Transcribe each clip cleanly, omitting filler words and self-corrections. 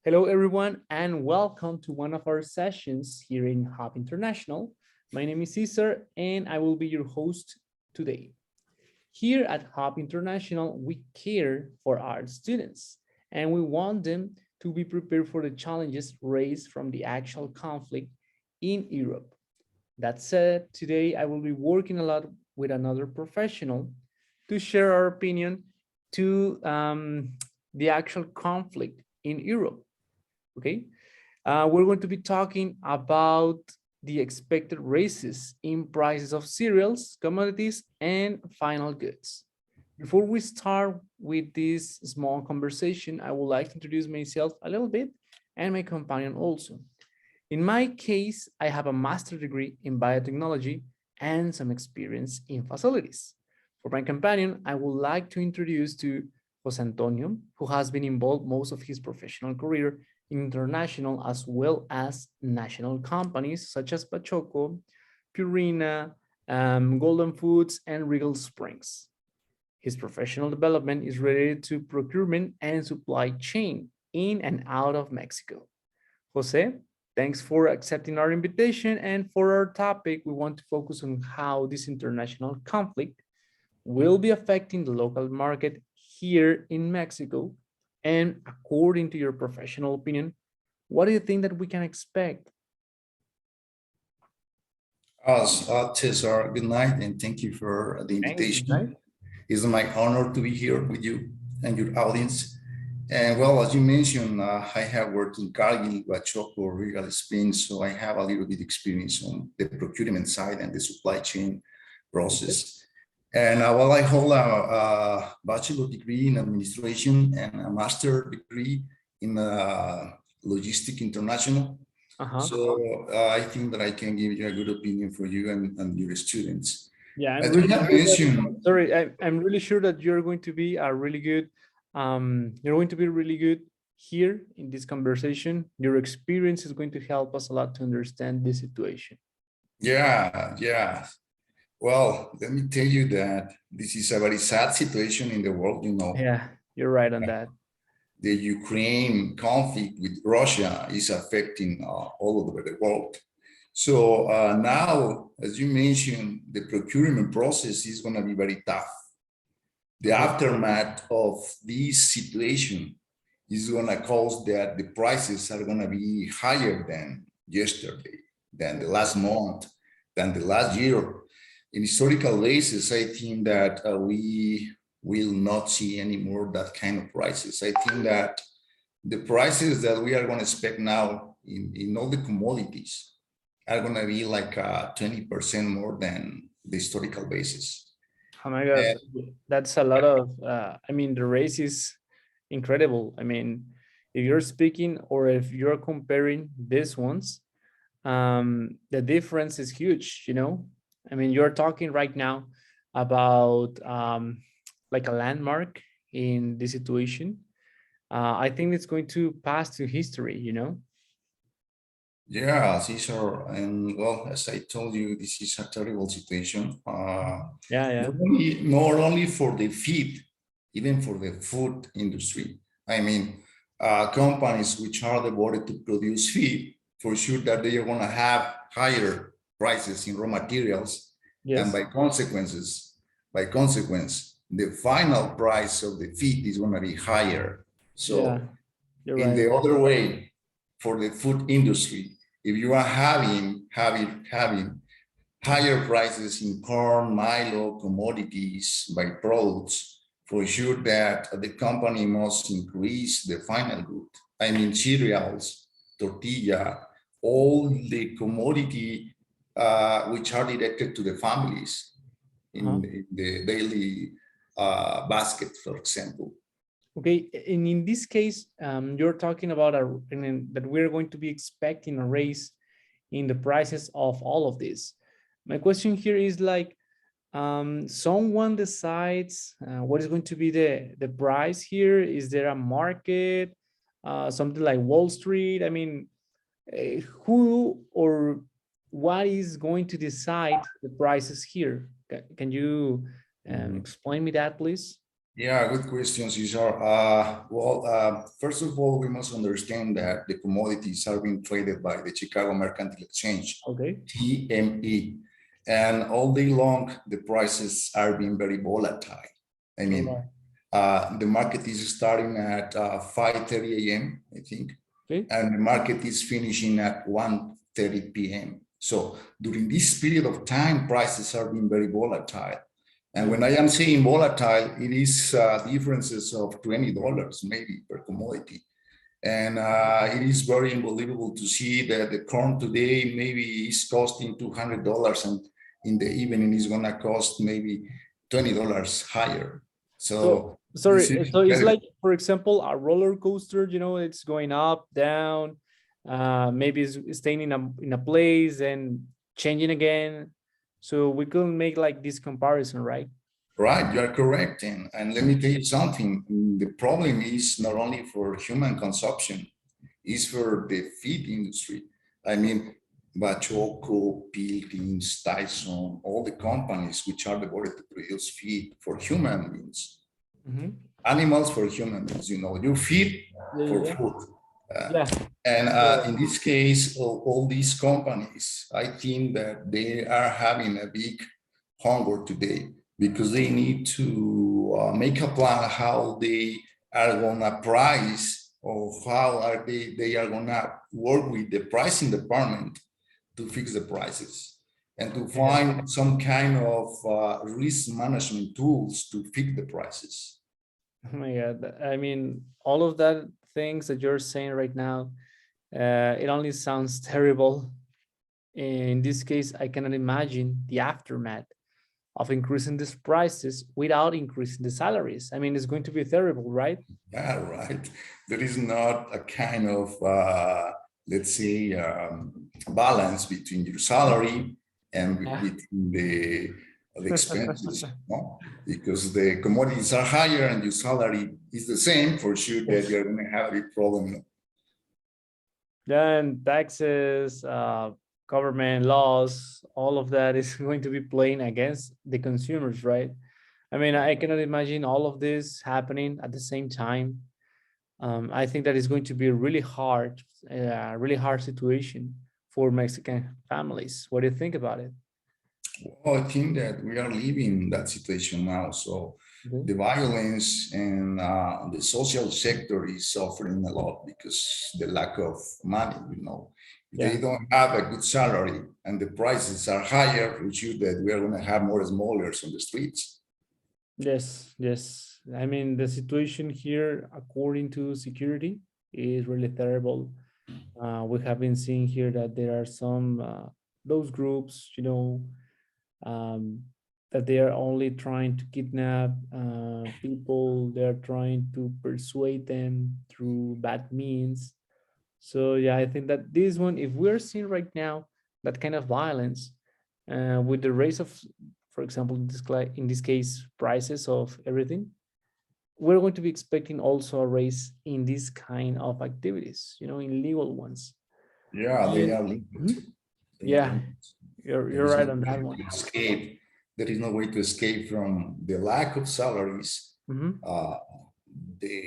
Hello, everyone, and welcome to one of our sessions here in Hub International. My name is Cesar, and I will be your host today. Here at Hub International, we care for our students, and we want them to be prepared for the challenges raised from the actual conflict in Europe. That said, today I will be working a lot with another professional to share our opinion to the actual conflict in Europe. Okay, we're going to be talking about the expected raises in prices of cereals, commodities, and final goods. Before we start with this small conversation, I would like to introduce myself a little bit and my companion also. In my case, I have a master's degree in biotechnology and some experience in facilities. For my companion, I would like to introduce to Jose Antonio, who has been involved most of his professional career in international as well as national companies such as Pachoco, Purina, Golden Foods, and Regal Springs. His professional development is related to procurement and supply chain in and out of Mexico. Jose, thanks for accepting our invitation. And for our topic, we want to focus on how this international conflict will be affecting the local market here in Mexico. And according to your professional opinion, what do you think that we can expect? Cesar, good night, and thank you for the invitation. It's my honor to be here with you and your audience. And well, as you mentioned, I have worked in Cargill, Bachoco, Regal Springs, so I have a little bit experience on the procurement side and the supply chain process. And well, I hold a bachelor degree in administration and a master degree in logistic international. So I think that I can give you a good opinion for you and your students. Yeah, I'm really I'm really sure that you're going to be a really good, here in this conversation. Your experience is going to help us a lot to understand this situation. Yeah. Well, let me tell you that this is a very sad situation in the world, you know. Yeah, you're right on that. The Ukraine conflict with Russia is affecting all over the world. So now, as you mentioned, the procurement process is going to be very tough. The aftermath of this situation is going to cause that the prices are going to be higher than yesterday, than the last month, than the last year. In historical basis, I think that we will not see any more that kind of prices. I think that the prices that we are going to expect now in all the commodities are going to be like 20% more than the historical basis. Oh my God, that's a lot of, I mean, the race is incredible. I mean, if you're speaking or if you're comparing these ones, the difference is huge, you know? I mean, you're talking right now about like a landmark in this situation. I think it's going to pass to history, you know? Yeah, Cesar, and well, as I told you, this is a terrible situation. Yeah. Not only for the feed, even for the food industry. I mean, companies which are devoted to produce feed, for sure that they are going to have higher prices in raw materials, and by consequence, the final price of the feed is going to be higher. So, in the other way, for the food industry, if you are having higher prices in corn, milo, commodities, by products, for sure that the company must increase the final good. I mean, cereals, tortilla, all the commodity which are directed to the families in the daily basket, for example. Okay, and in this case, you're talking about that we're going to be expecting a raise in the prices of all of this. My question here is like, someone decides what is going to be the price here. Is there a market, something like Wall Street? I mean, who or what is going to decide the prices here? Can you explain me that, please? Yeah, good question, Cesar. First of all, we must understand that the commodities are being traded by the Chicago Mercantile Exchange, Okay. TME, and all day long, the prices are being very volatile. I All mean, right. the market is starting at 5:30 a.m., I think, Okay. and the market is finishing at 1:30 p.m. So during this period of time, prices are being very volatile. And Yeah. when I am saying volatile, it is differences of $20 maybe per commodity. And it is very unbelievable to see that the corn today maybe is costing $200 and in the evening is gonna cost maybe $20 higher. So So this sorry. is So it's incredible. like, for example, a roller coaster. It's going up, down. Maybe it's staying in a place and changing again. So we couldn't make like this comparison, right? Right, you are correct. And let me tell you something. The problem is not only for human consumption, it's for the feed industry. I mean, Bachoco, Pilgrims, Tyson, all the companies which are devoted to produce feed for human beings, Hmm. animals for human beings, you feed Yeah, for yeah, food. Uh, yeah. and Yeah. in this case, all these companies, I think that they are having a big hunger today because they need to make a plan how they are gonna price or how are they are gonna work with the pricing department to fix the prices and to Yeah. find some kind of risk management tools to fix the prices. Oh my God. I mean, all of that things that you're saying right now, it only sounds terrible. In this case, I cannot imagine the aftermath of increasing these prices without increasing the salaries. I mean, it's going to be terrible, right? Yeah, right. There is not a kind of, let's say, balance between your salary and Yeah. between the expenses, no? Because the commodities are higher and your salary is the same, for sure that Yes. you're going to have a problem. Then taxes, government laws, all of that is going to be playing against the consumers, right? I mean, I cannot imagine all of this happening at the same time. I think that is going to be a really hard situation for Mexican families. What do you think about it? Well, I think that we are living that situation now. So Okay. the violence and the social sector is suffering a lot because the lack of money. If they Yeah. don't have a good salary and the prices are higher, for sure that we are going to have more smallers on the streets. Yes. Yes. I mean, the situation here, according to security, is really terrible. We have been seeing here that there are some those groups, um, that they are only trying to kidnap people. They are trying to persuade them through bad means. So yeah, I think that this one, if we're seeing right now that kind of violence, with the raise of, for example, in this case, prices of everything, we're going to be expecting also a raise in this kind of activities, in legal ones. Yeah, they And are linked. Mhm. They are Yeah, linked. There you're is right no on that way one. to escape. There is no way to escape from the lack of salaries, Mhm. uh, the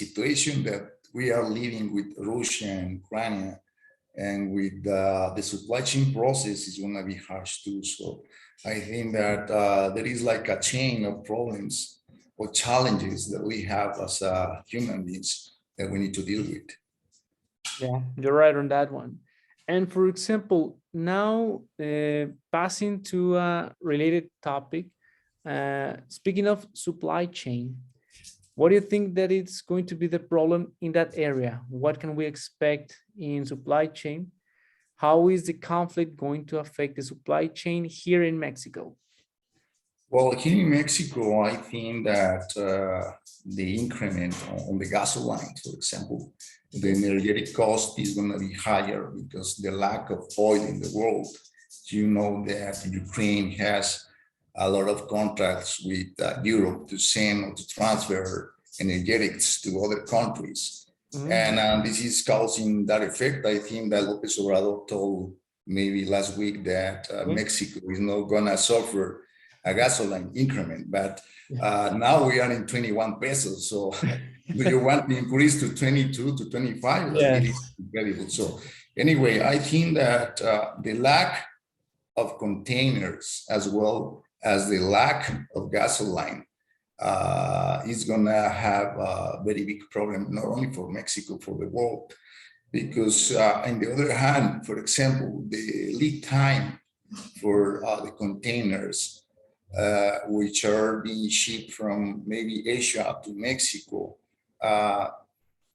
situation that we are living with Russia and Ukraine and with the supply chain process is going to be harsh too. So I think that there is like a chain of problems or challenges that we have as human beings that we need to deal with. Yeah, you're right on that one. And for example, now passing to a related topic, speaking of supply chain, what do you think that it's going to be the problem in that area? What can we expect in supply chain? How is the conflict going to affect the supply chain here in Mexico? Well, here in Mexico, I think that the increment on the gasoline, for example, the Okay. energetic cost is going to be higher because the lack of oil in the world. You know that Ukraine has a lot of contracts with Europe to send or to transfer energetics to other countries. Mhm. And this is causing that effect. I think that Lopez Obrador told maybe last week that Okay. Mexico is not going to suffer a gasoline increment, but Yeah. now we are in 21 pesos. So do you want to increase to 22 to 25? It is Yes. incredible. So anyway, I think that the lack of containers as well as the lack of gasoline is gonna have a very big problem, not only for Mexico, for the world. Because on the other hand, for example, the lead time for the containers, which are being shipped from maybe Asia to Mexico, uh,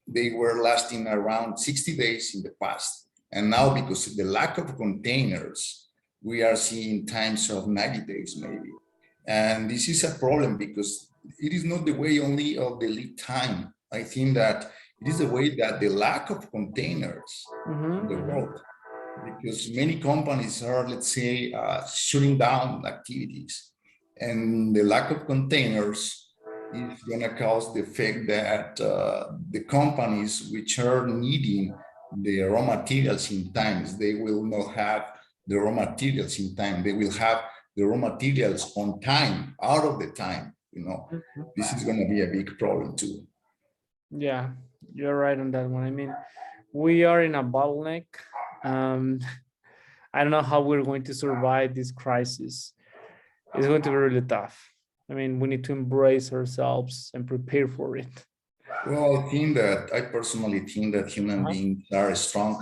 they were lasting around 60 days in the past. And now, because of the lack of containers, we are seeing times of 90 days maybe. And this is a problem because it is not the way only of the lead time. I think that it is the way that the lack of containers in the Mhm. world, because many companies are, let's say, shutting down activities, and the lack of containers is going to cause the effect that the companies which are needing the raw materials in times, they will not have the raw materials in time. They will have the raw materials on time, out of the time. Mhm. This is going to be a big problem too. Yeah, you're right on that one. I mean, we are in a bottleneck. Um, I don't know how we're going to survive this crisis. It's going to be really tough. I mean, we need to embrace ourselves and prepare for it. Well, I personally think that human Uh-huh. beings are strong,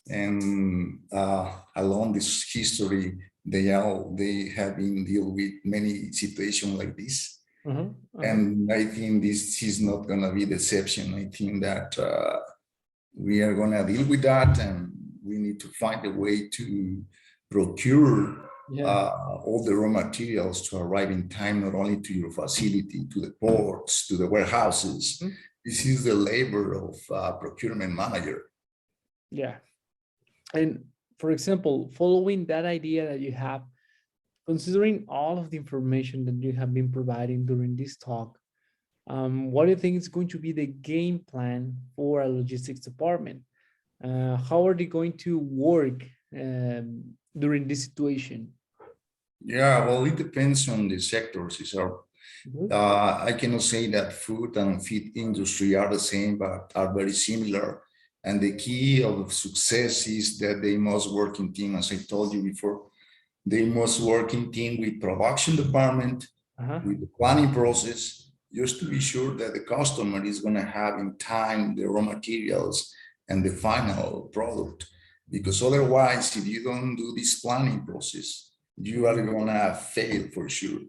and along this history, they have been deal with many situations like this. Uh-huh. Uh-huh. And I think this is not going to be the exception. I think that we are going to deal with that, and we need to find a way to procure Yeah. all the raw materials to arrive in time, not only to your facility, to the ports, to the warehouses. Mhm. This is the labor of procurement manager. Yeah. And for example, following that idea that you have, considering all of the information that you have been providing during this talk, what do you think is going to be the game plan for a logistics department? How are they going to work during this situation? Yeah, well, it depends on the sectors. Mhm. I cannot say that food and feed industry are the same, but are very similar. And the key of success is that they must work in team, as I told you before. They must work in team with production department, Uh-huh. with the planning process, just to be sure that the customer is going to have in time the raw materials and the final product. Because otherwise, if you don't do this planning process, you are going to fail for sure.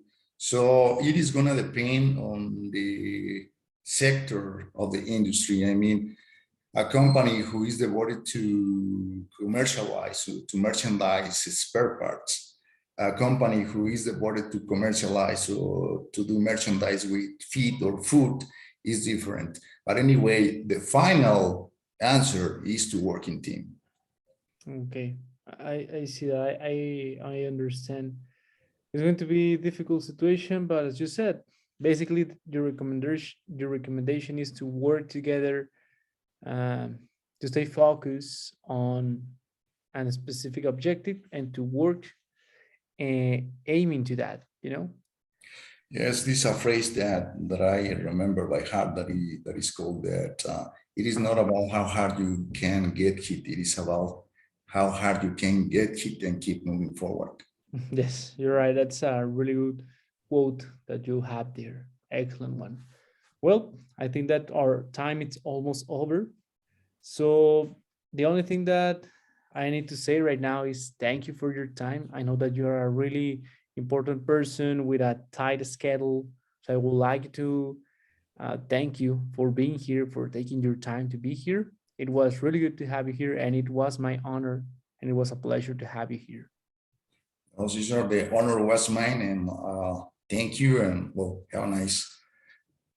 So it is going to depend on the sector of the industry. I mean, a company who is devoted to commercialize, to merchandise spare parts, a company who is devoted to commercialize or to do merchandise with feed or food is different. But anyway, the final answer is to work in team. Okay, I see that. I understand. It's going to be a difficult situation, but as you said, basically your recommendation is to work together, um, to stay focused on a specific objective and to work aiming to that. You know. Yes, this is a phrase that I remember by heart that is called that it is not about how hard you can get hit, it is about how hard you can get hit and keep moving forward. Yes, you're right. That's a really good quote that you have there. Excellent one. Well, I think that our time is almost over. So the only thing that I need to say right now is thank you for your time. I know that you're a really important person with a tight schedule. So I would like to thank you for being here, for taking your time to be here. It was really good to have you here, and it was my honor, and it was a pleasure to have you here. Also, sir, the honor was mine, and thank you, and well, have a nice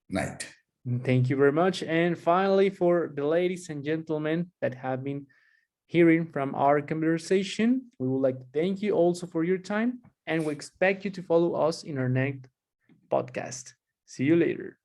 night. Thank you very much. And finally, for the ladies and gentlemen that have been hearing from our conversation, we would like to thank you also for your time, and we expect you to follow us in our next podcast. See you later.